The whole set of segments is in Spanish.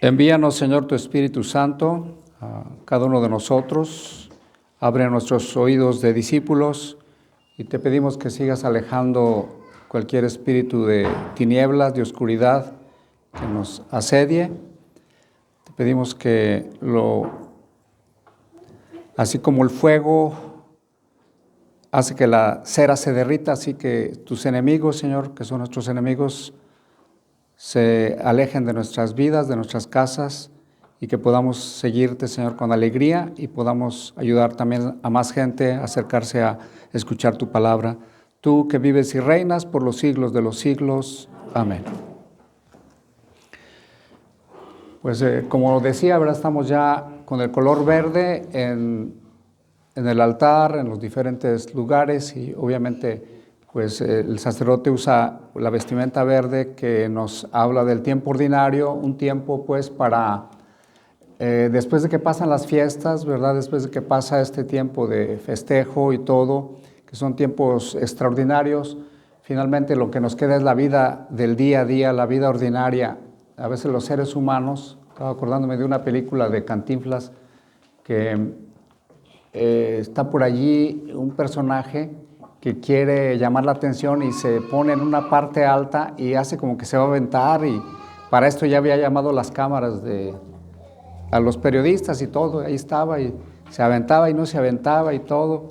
Envíanos, Señor, tu Espíritu Santo a cada uno de nosotros. Abre nuestros oídos de discípulos y te pedimos que sigas alejando cualquier espíritu de tinieblas, de oscuridad que nos asedie. Te pedimos que así como el fuego hace que la cera se derrita, así que tus enemigos, Señor, que son nuestros enemigos, se alejen de nuestras vidas, de nuestras casas, y que podamos seguirte, Señor, con alegría y podamos ayudar también a más gente a acercarse a escuchar tu palabra. Tú que vives y reinas por los siglos de los siglos. Amén. Pues como decía, ¿verdad? Estamos ya con el color verde en el altar, en los diferentes lugares, y obviamente pues el sacerdote usa la vestimenta verde que nos habla del tiempo ordinario, un tiempo pues para, después de que pasan las fiestas, ¿verdad? Después de que pasa este tiempo de festejo y todo, que son tiempos extraordinarios, finalmente lo que nos queda es la vida del día a día, la vida ordinaria. A veces los seres humanos, estaba acordándome de una película de Cantinflas, que está por allí un personaje que quiere llamar la atención y se pone en una parte alta y hace como que se va a aventar, y para esto ya había llamado las cámaras a los periodistas y todo, ahí estaba y se aventaba y no se aventaba y todo.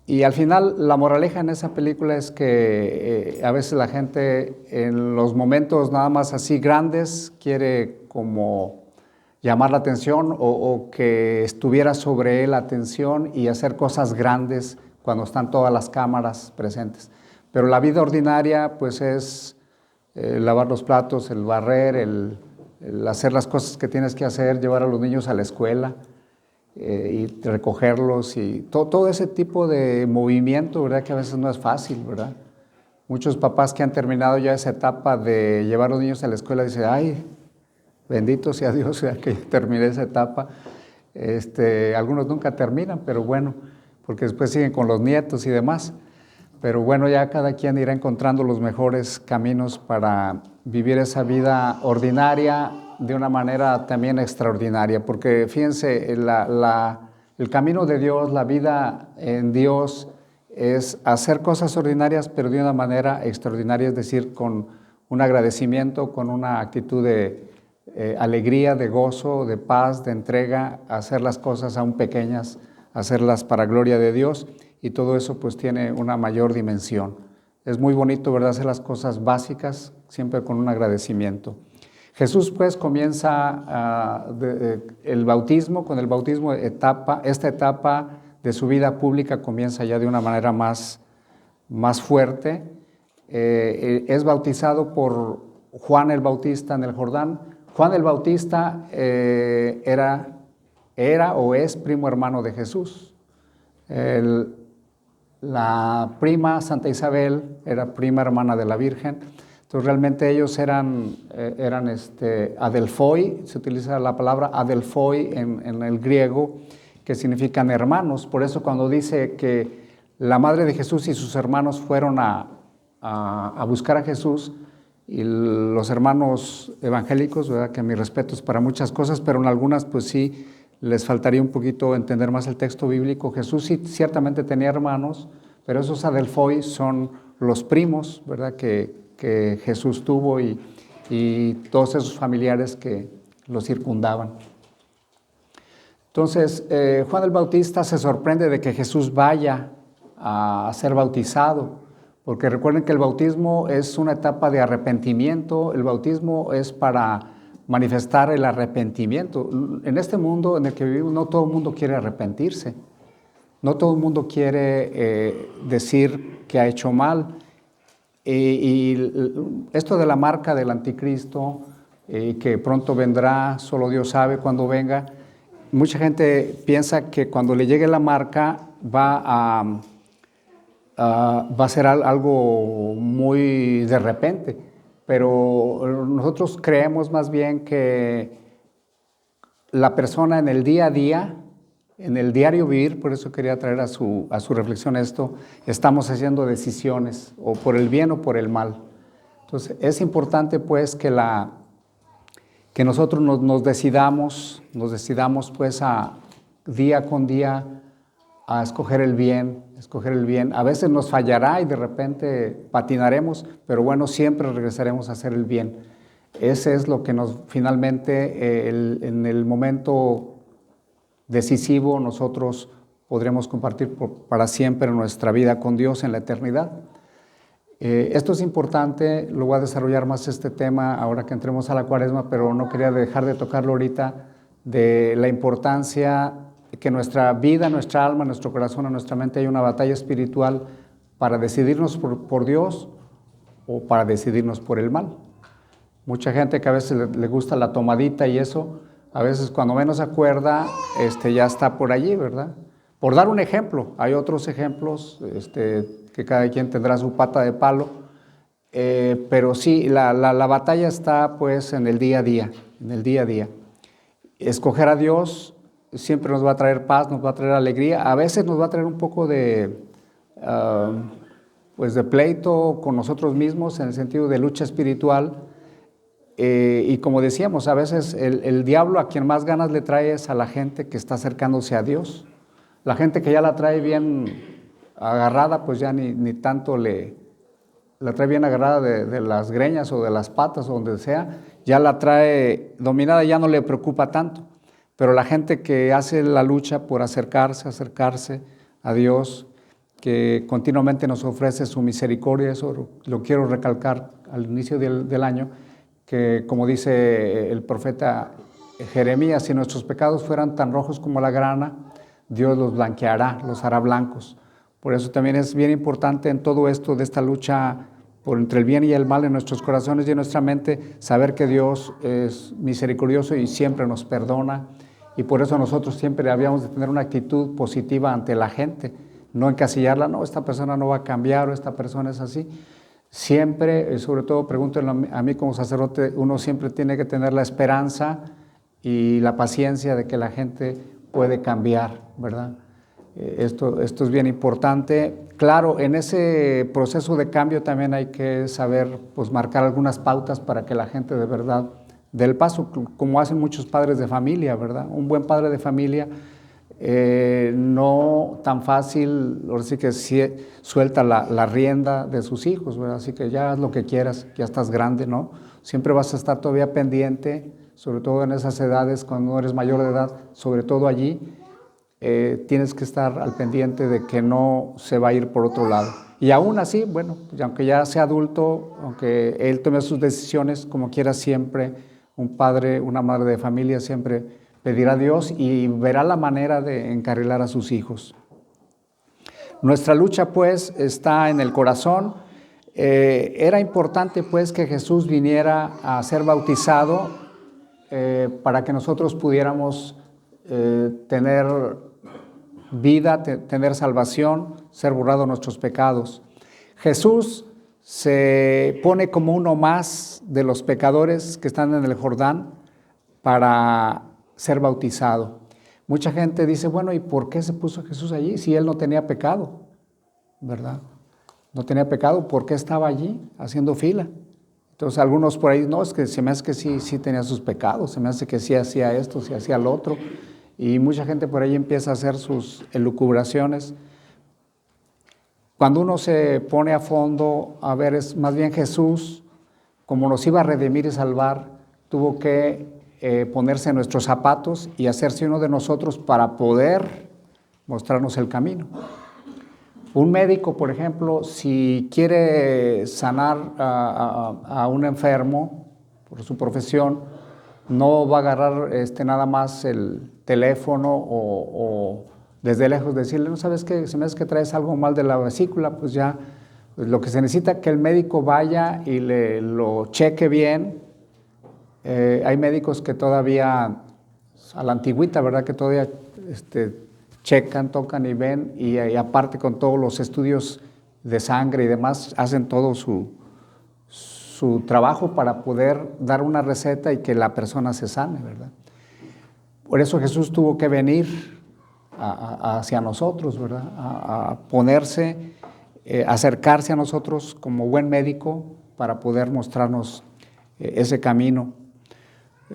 Y al final la moraleja en esa película es que a veces la gente en los momentos nada más así grandes quiere como llamar la atención o que estuviera sobre él la atención y hacer cosas grandes cuando están todas las cámaras presentes. Pero la vida ordinaria pues es lavar los platos, el barrer, el hacer las cosas que tienes que hacer, llevar a los niños a la escuela y recogerlos y todo ese tipo de movimiento, ¿verdad? Que a veces no es fácil, ¿verdad? Muchos papás que han terminado ya esa etapa de llevar a los niños a la escuela dicen, ay, bendito sea Dios, ya que terminé esa etapa. Algunos nunca terminan, pero bueno, porque después siguen con los nietos y demás. Pero bueno, ya cada quien irá encontrando los mejores caminos para vivir esa vida ordinaria de una manera también extraordinaria. Porque fíjense, el camino de Dios, la vida en Dios, es hacer cosas ordinarias, pero de una manera extraordinaria, es decir, con un agradecimiento, con una actitud de alegría, de gozo, de paz, de entrega, hacer las cosas aún pequeñas, hacerlas para gloria de Dios, y todo eso pues tiene una mayor dimensión. Es muy bonito, ¿verdad?, hacer las cosas básicas siempre con un agradecimiento. Jesús pues comienza el bautismo, con el bautismo esta etapa de su vida pública comienza ya de una manera más fuerte. Es bautizado por Juan el Bautista en el Jordán. Juan el Bautista era o es primo hermano de Jesús. La prima Santa Isabel era prima hermana de la Virgen. Entonces realmente ellos eran adelphoi, se utiliza la palabra adelphoi en el griego, que significan hermanos. Por eso cuando dice que la madre de Jesús y sus hermanos fueron a buscar a Jesús, y los hermanos evangélicos, ¿verdad?, que mis respetos para muchas cosas, pero en algunas pues sí les faltaría un poquito entender más el texto bíblico. Jesús sí ciertamente tenía hermanos, pero esos adelphoi son los primos, ¿verdad?, que Jesús tuvo y todos esos familiares que lo circundaban. Entonces, Juan el Bautista se sorprende de que Jesús vaya a ser bautizado, porque recuerden que el bautismo es una etapa de arrepentimiento. El bautismo es para manifestar el arrepentimiento. En este mundo en el que vivimos no todo el mundo quiere arrepentirse, no todo el mundo quiere decir que ha hecho mal. Y esto de la marca del anticristo, que pronto vendrá, solo Dios sabe cuándo venga, mucha gente piensa que cuando le llegue la marca va a ser algo muy de repente, pero nosotros creemos más bien que la persona en el día a día, en el diario vivir, por eso quería traer a su reflexión esto, estamos haciendo decisiones, o por el bien o por el mal. Entonces es importante pues que que nosotros nos decidamos pues día con día a escoger el bien. A veces nos fallará y de repente patinaremos, pero bueno, siempre regresaremos a hacer el bien. Ese es lo que nos finalmente en el momento decisivo nosotros podremos compartir para siempre nuestra vida con Dios en la eternidad. Esto es importante, lo voy a desarrollar más este tema ahora que entremos a la Cuaresma, pero no quería dejar de tocarlo ahorita, de la importancia que nuestra vida, nuestra alma, nuestro corazón, en nuestra mente hay una batalla espiritual para decidirnos por Dios o para decidirnos por el mal. Mucha gente que a veces le gusta la tomadita y eso, a veces cuando menos se acuerda, ya está por allí, ¿verdad? Por dar un ejemplo, hay otros ejemplos que cada quien tendrá su pata de palo, pero sí, la batalla está pues en el día a día, Escoger a Dios siempre nos va a traer paz, nos va a traer alegría, a veces nos va a traer un poco de pleito con nosotros mismos en el sentido de lucha espiritual, y como decíamos, a veces el diablo a quien más ganas le trae es a la gente que está acercándose a Dios. La gente que ya la trae bien agarrada, pues ya ni tanto la trae bien agarrada de las greñas o de las patas o donde sea, ya la trae dominada, ya no le preocupa tanto. Pero la gente que hace la lucha por acercarse a Dios, que continuamente nos ofrece su misericordia, eso lo quiero recalcar al inicio del año, que como dice el profeta Jeremías, si nuestros pecados fueran tan rojos como la grana, Dios los blanqueará, los hará blancos. Por eso también es bien importante en todo esto de esta lucha entre el bien y el mal en nuestros corazones y en nuestra mente, saber que Dios es misericordioso y siempre nos perdona, y por eso nosotros siempre habíamos de tener una actitud positiva ante la gente, no encasillarla, no, esta persona no va a cambiar o esta persona es así. Siempre, sobre todo pregúntenlo a mí como sacerdote, uno siempre tiene que tener la esperanza y la paciencia de que la gente puede cambiar, ¿verdad? Esto es bien importante. Claro, en ese proceso de cambio también hay que saber pues, marcar algunas pautas para que la gente de verdad dé el paso, como hacen muchos padres de familia, ¿verdad? Un buen padre de familia no tan fácil, ahora sí que suelta la rienda de sus hijos, ¿verdad? Así que ya haz lo que quieras, ya estás grande, ¿no? Siempre vas a estar todavía pendiente, sobre todo en esas edades, cuando no eres mayor de edad, sobre todo allí, tienes que estar al pendiente de que no se va a ir por otro lado. Y aún así, bueno, aunque ya sea adulto, aunque él tome sus decisiones, como quiera siempre, un padre, una madre de familia siempre pedirá a Dios y verá la manera de encarrilar a sus hijos. Nuestra lucha pues está en el corazón. Era importante pues que Jesús viniera a ser bautizado para que nosotros pudiéramos tener vida, tener salvación, ser borrados nuestros pecados. Jesús se pone como uno más de los pecadores que están en el Jordán para ser bautizado. Mucha gente dice, bueno, ¿y por qué se puso Jesús allí si él no tenía pecado? ¿Verdad? No tenía pecado, ¿por qué estaba allí haciendo fila? Entonces algunos por ahí, no, es que se me hace que sí tenía sus pecados, se me hace que sí hacía esto, sí hacía lo otro. Y mucha gente por ahí empieza a hacer sus elucubraciones. Cuando uno se pone a fondo a ver, es más bien Jesús, como nos iba a redimir y salvar, tuvo que ponerse en nuestros zapatos y hacerse uno de nosotros para poder mostrarnos el camino. Un médico, por ejemplo, si quiere sanar a un enfermo por su profesión, no va a agarrar nada más el teléfono o desde lejos decirle, no sabes qué, si me hace que traes algo mal de la vesícula, pues ya, pues lo que se necesita es que el médico vaya y lo cheque bien. Hay médicos que todavía, a la antigüita, ¿verdad? Que todavía checan, tocan y ven, y aparte con todos los estudios de sangre y demás, hacen todo su trabajo para poder dar una receta y que la persona se sane, ¿verdad? Por eso Jesús tuvo que venir hacia nosotros, ¿verdad? A ponerse, acercarse a nosotros como buen médico para poder mostrarnos ese camino.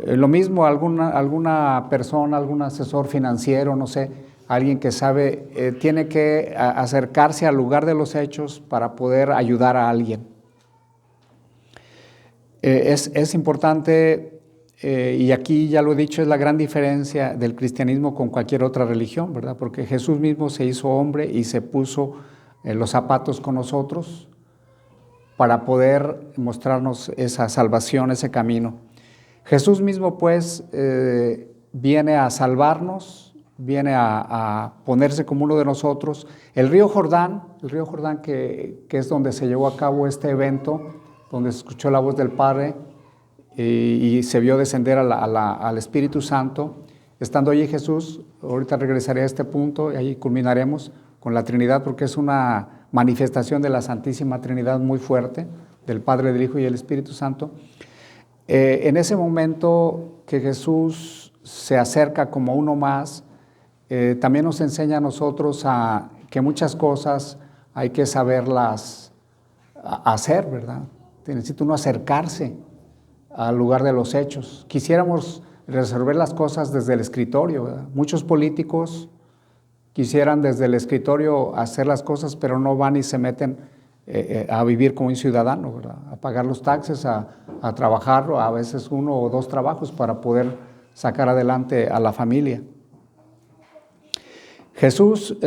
Lo mismo alguna persona, algún asesor financiero, no sé, alguien que sabe, tiene que acercarse al lugar de los hechos para poder ayudar a alguien. Es importante, y aquí ya lo he dicho, es la gran diferencia del cristianismo con cualquier otra religión, ¿verdad? Porque Jesús mismo se hizo hombre y se puso los zapatos con nosotros para poder mostrarnos esa salvación, ese camino. Jesús mismo, pues, viene a salvarnos, viene a ponerse como uno de nosotros. El río Jordán que es donde se llevó a cabo este evento, donde se escuchó la voz del Padre y se vio descender al Espíritu Santo. Estando allí Jesús, ahorita regresaré a este punto y ahí culminaremos con la Trinidad, porque es una manifestación de la Santísima Trinidad muy fuerte, del Padre, del Hijo y el Espíritu Santo. En ese momento que Jesús se acerca como uno más, también nos enseña a nosotros que muchas cosas hay que saberlas hacer, ¿verdad? Necesita uno acercarse al lugar de los hechos. Quisiéramos resolver las cosas desde el escritorio, ¿verdad? Muchos políticos quisieran desde el escritorio hacer las cosas, pero no van y se meten a vivir como un ciudadano, ¿verdad? A pagar los taxes, a trabajar, a veces 1 o 2 trabajos para poder sacar adelante a la familia. Jesús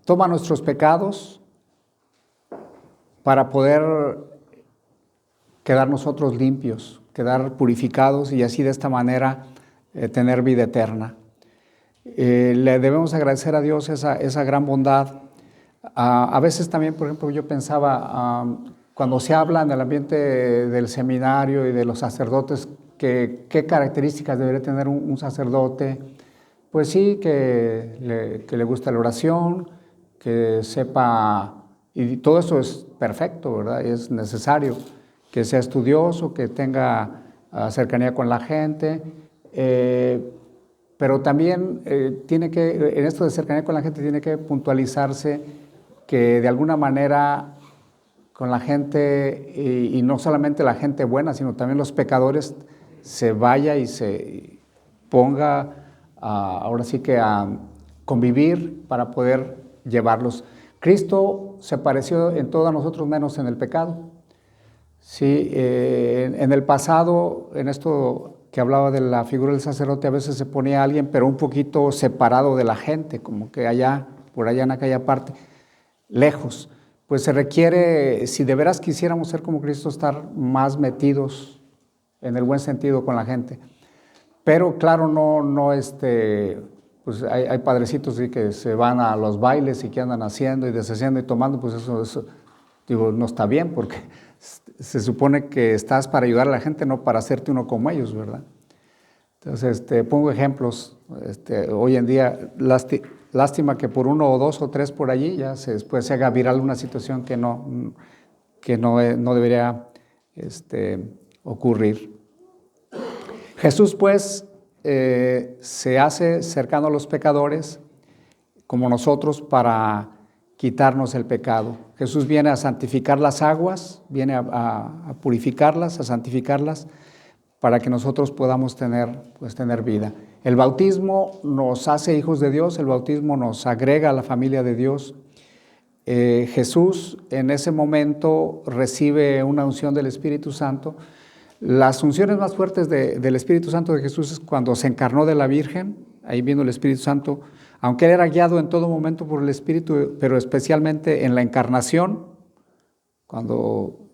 toma nuestros pecados para poder quedar nosotros limpios, quedar purificados y así de esta manera tener vida eterna. Le debemos agradecer a Dios esa gran bondad. A veces también, por ejemplo, yo pensaba, cuando se habla en el ambiente del seminario y de los sacerdotes, qué características debería tener un sacerdote. Pues sí, que le guste la oración, que sepa, y todo eso es perfecto, ¿verdad? Es necesario, que sea estudioso, que tenga cercanía con la gente, pero también en esto de cercanía con la gente tiene que puntualizarse que de alguna manera con la gente, y no solamente la gente buena, sino también los pecadores, se vaya y se ponga ahora sí que a convivir para poder llevarlos. Cristo se pareció en todo a nosotros menos en el pecado. Sí, en el pasado, en esto que hablaba de la figura del sacerdote, a veces se ponía a alguien, pero un poquito separado de la gente, como que por allá en aquella parte, lejos. Pues se requiere, si de veras quisiéramos ser como Cristo, estar más metidos en el buen sentido con la gente. Pero claro, pues hay padrecitos ¿sí? Que se van a los bailes y que andan haciendo y deshaciendo y tomando, pues eso digo, no está bien, porque se supone que estás para ayudar a la gente, no para hacerte uno como ellos, ¿verdad? Entonces, pongo ejemplos. Hoy en día, lástima que por 1 o 2 o 3 por allí ya después se haga viral una situación que no debería ocurrir. Jesús, pues, se hace cercano a los pecadores como nosotros para quitarnos el pecado. Jesús viene a santificar las aguas, viene a purificarlas, a santificarlas, para que nosotros podamos tener vida. El bautismo nos hace hijos de Dios, el bautismo nos agrega a la familia de Dios. Jesús en ese momento recibe una unción del Espíritu Santo. Las unciones más fuertes del Espíritu Santo de Jesús es cuando se encarnó de la Virgen, ahí vino el Espíritu Santo, aunque él era guiado en todo momento por el Espíritu, pero especialmente en la encarnación, cuando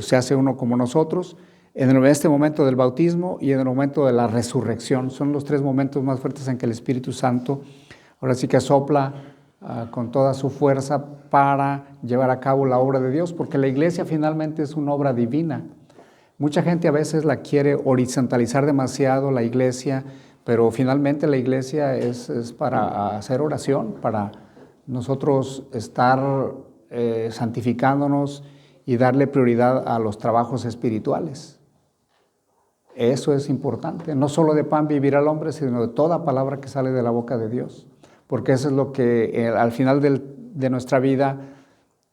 se hace uno como nosotros, en este momento del bautismo y en el momento de la resurrección. Son los 3 momentos más fuertes en que el Espíritu Santo ahora sí que sopla con toda su fuerza para llevar a cabo la obra de Dios, porque la iglesia finalmente es una obra divina. Mucha gente a veces la quiere horizontalizar demasiado, la iglesia, pero finalmente la iglesia es para hacer oración, para nosotros estar santificándonos y darle prioridad a los trabajos espirituales. Eso es importante, no solo de pan vivirá el hombre, sino de toda palabra que sale de la boca de Dios, porque eso es lo que al final de nuestra vida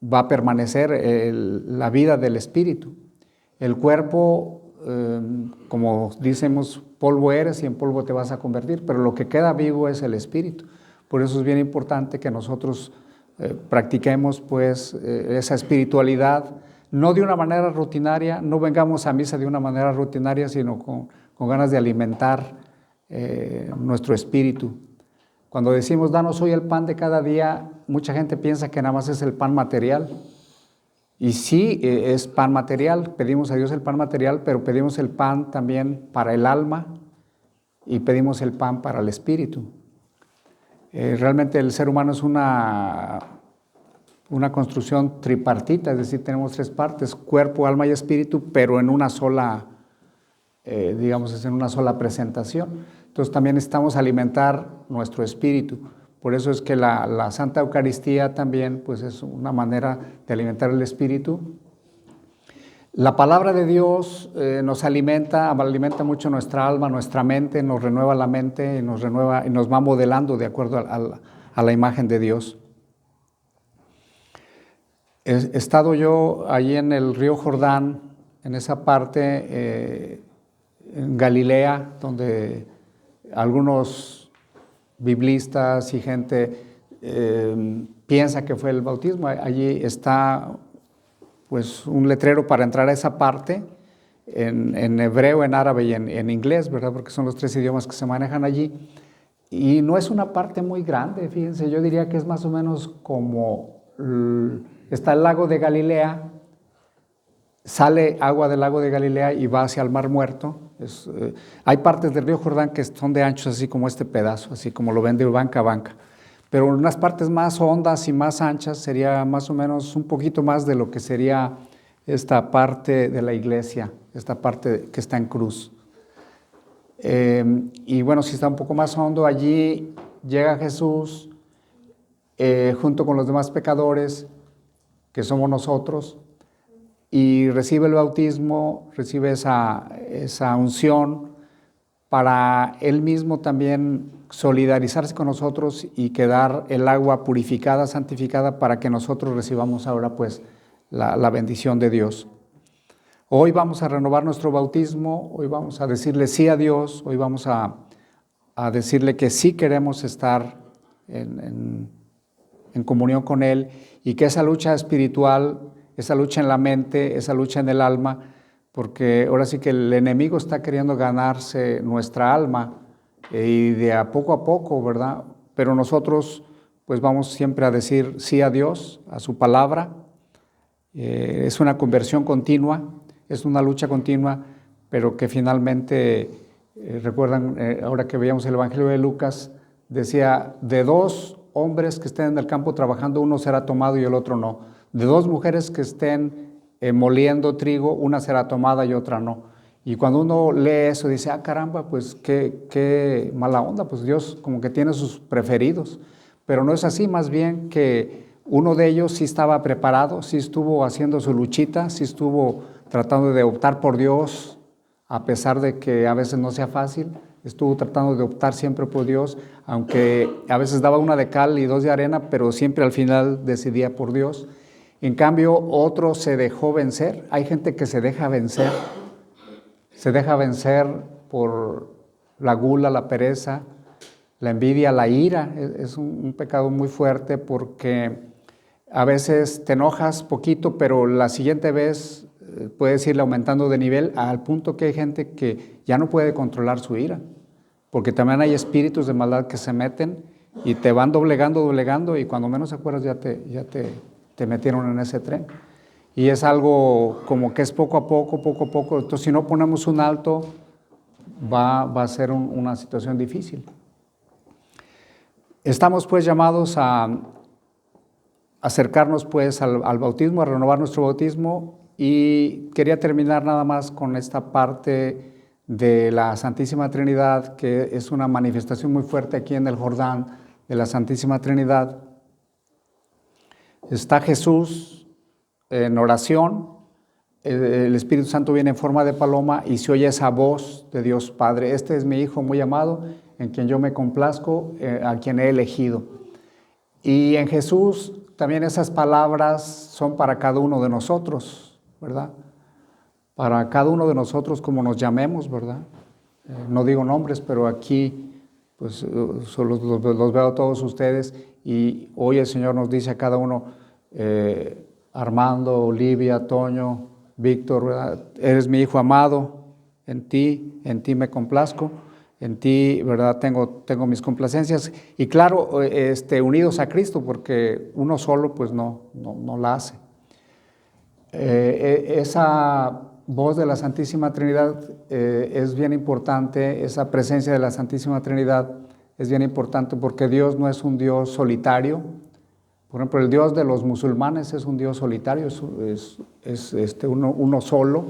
va a permanecer, la vida del espíritu. El cuerpo como decimos, polvo eres y en polvo te vas a convertir, pero lo que queda vivo es el espíritu. Por eso es bien importante que nosotros practiquemos pues esa espiritualidad, no de una manera rutinaria, no vengamos a misa de una manera rutinaria, sino con ganas de alimentar nuestro espíritu. Cuando decimos, danos hoy el pan de cada día, mucha gente piensa que nada más es el pan material. Y sí, es pan material, pedimos a Dios el pan material, pero pedimos el pan también para el alma y pedimos el pan para el espíritu. Realmente el ser humano es una construcción tripartita, es decir, tenemos tres partes, cuerpo, alma y espíritu, pero en una sola, digamos, es en una sola presentación. Entonces también necesitamos alimentar nuestro espíritu. Por eso es que la Santa Eucaristía también pues, es una manera de alimentar el espíritu. La palabra de Dios nos alimenta mucho nuestra alma, nuestra mente, nos renueva la mente y nos va modelando de acuerdo a la imagen de Dios. He estado yo allí en el río Jordán, en esa parte, en Galilea, donde algunos biblistas y gente piensa que fue el bautismo. Allí está pues un letrero para entrar a esa parte en hebreo, en árabe y en inglés, ¿verdad? Porque son los tres idiomas que se manejan allí. Y no es una parte muy grande, fíjense, yo diría que es más o menos como está el lago de Galilea, sale agua del lago de Galilea y va hacia el Mar Muerto. Hay partes del río Jordán que son de anchos así como este pedazo, así como lo ven de banca a banca. Pero en unas partes más hondas y más anchas sería más o menos un poquito más de lo que sería esta parte de la iglesia, esta parte que está en cruz. Y bueno, si está un poco más hondo, allí llega Jesús junto con los demás pecadores, que somos nosotros, y recibe el bautismo, recibe esa unción para él mismo también solidarizarse con nosotros y quedar el agua purificada, santificada, para que nosotros recibamos ahora pues la bendición de Dios. Hoy vamos a renovar nuestro bautismo, hoy vamos a decirle sí a Dios, hoy vamos a decirle que sí queremos estar en comunión con Él y que esa lucha espiritual, esa lucha en la mente, esa lucha en el alma, porque ahora sí que el enemigo está queriendo ganarse nuestra alma y de a poco, ¿verdad? Pero nosotros pues vamos siempre a decir sí a Dios, a su palabra. Es una conversión continua, es una lucha continua, pero que finalmente, recuerdan, ahora que veíamos el Evangelio de Lucas, decía, de dos hombres que estén en el campo trabajando, uno será tomado y el otro no. De dos mujeres que estén moliendo trigo, una será tomada y otra no. Y cuando uno lee eso, dice, caramba, pues qué mala onda, pues Dios como que tiene sus preferidos. Pero no es así, más bien que uno de ellos sí estaba preparado, sí estuvo haciendo su luchita, sí estuvo tratando de optar por Dios, a pesar de que a veces no sea fácil, estuvo tratando de optar siempre por Dios, aunque a veces daba una de cal y dos de arena, pero siempre al final decidía por Dios. En cambio, otro se dejó vencer. Hay gente que se deja vencer por la gula, la pereza, la envidia, la ira. Es un pecado muy fuerte porque a veces te enojas poquito, pero la siguiente vez puedes irle aumentando de nivel al punto que hay gente que ya no puede controlar su ira, porque también hay espíritus de maldad que se meten y te van doblegando y cuando menos acuerdas ya te metieron en ese tren. Y es algo como que es poco a poco. Entonces, si no ponemos un alto, va a ser una situación difícil. Estamos pues llamados a acercarnos pues al bautismo, a renovar nuestro bautismo, y quería terminar nada más con esta parte de la Santísima Trinidad, que es una manifestación muy fuerte aquí en el Jordán de la Santísima Trinidad. Está Jesús en oración, el Espíritu Santo viene en forma de paloma y se oye esa voz de Dios Padre: este es mi Hijo muy amado, en quien yo me complazco, a quien he elegido. Y en Jesús también esas palabras son para cada uno de nosotros, ¿verdad? para cada uno de nosotros como nos llamemos, ¿verdad? No digo nombres, pero aquí pues solo los veo a todos ustedes y hoy el Señor nos dice a cada uno, Armando, Olivia, Toño, Víctor, ¿verdad? Eres mi hijo amado, en ti me complazco, en ti, ¿verdad? Tengo mis complacencias y claro, unidos a Cristo, porque uno solo pues no la hace. Esa voz de la Santísima Trinidad es bien importante, esa presencia de la Santísima Trinidad es bien importante porque Dios no es un Dios solitario. Por ejemplo, el Dios de los musulmanes es un Dios solitario, es uno solo,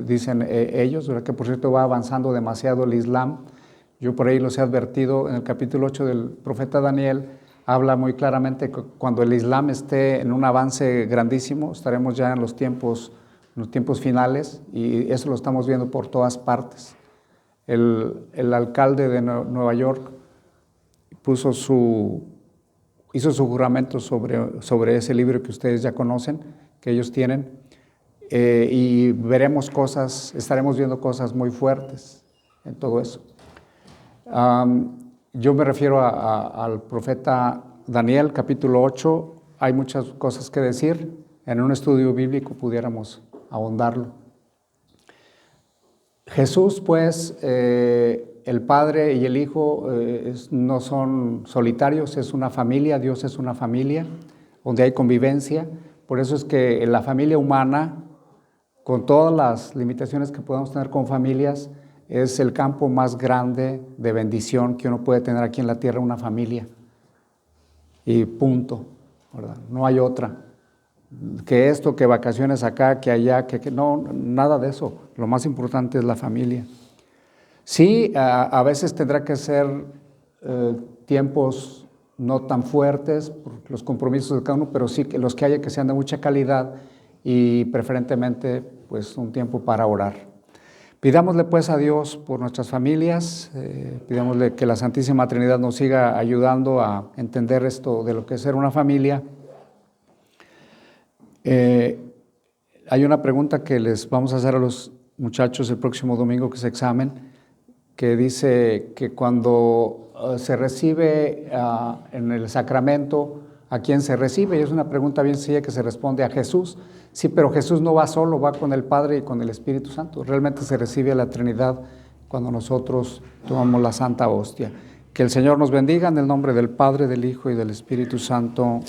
dicen ellos, ¿verdad? Que por cierto va avanzando demasiado el Islam. Yo por ahí los he advertido en el capítulo 8 del profeta Daniel, habla muy claramente que cuando el Islam esté en un avance grandísimo, estaremos ya en los tiempos finales y eso lo estamos viendo por todas partes. El alcalde de Nueva York hizo su juramento sobre ese libro que ustedes ya conocen, que ellos tienen, y estaremos viendo cosas muy fuertes en todo eso. Yo me refiero al profeta Daniel, capítulo 8, hay muchas cosas que decir, en un estudio bíblico pudiéramos ahondarlo. Jesús, pues, el Padre y el Hijo no son solitarios, es una familia, Dios es una familia, donde hay convivencia, por eso es que en la familia humana, con todas las limitaciones que podemos tener con familias, es el campo más grande de bendición que uno puede tener aquí en la tierra, una familia. Y punto, ¿verdad? No hay otra. Que esto, que vacaciones acá, que allá, que no, nada de eso. Lo más importante es la familia. Sí, a veces tendrá que ser tiempos no tan fuertes por los compromisos de cada uno, pero sí que los que haya que sean de mucha calidad y preferentemente pues un tiempo para orar. Pidámosle pues a Dios por nuestras familias, pidámosle que la Santísima Trinidad nos siga ayudando a entender esto de lo que es ser una familia. Hay una pregunta que les vamos a hacer a los muchachos el próximo domingo que se examen, que dice que cuando se recibe en el sacramento, ¿a quién se recibe? Y es una pregunta bien sencilla que se responde a Jesús. Sí, pero Jesús no va solo, va con el Padre y con el Espíritu Santo. Realmente se recibe a la Trinidad cuando nosotros tomamos la Santa Hostia. Que el Señor nos bendiga en el nombre del Padre, del Hijo y del Espíritu Santo. Amén.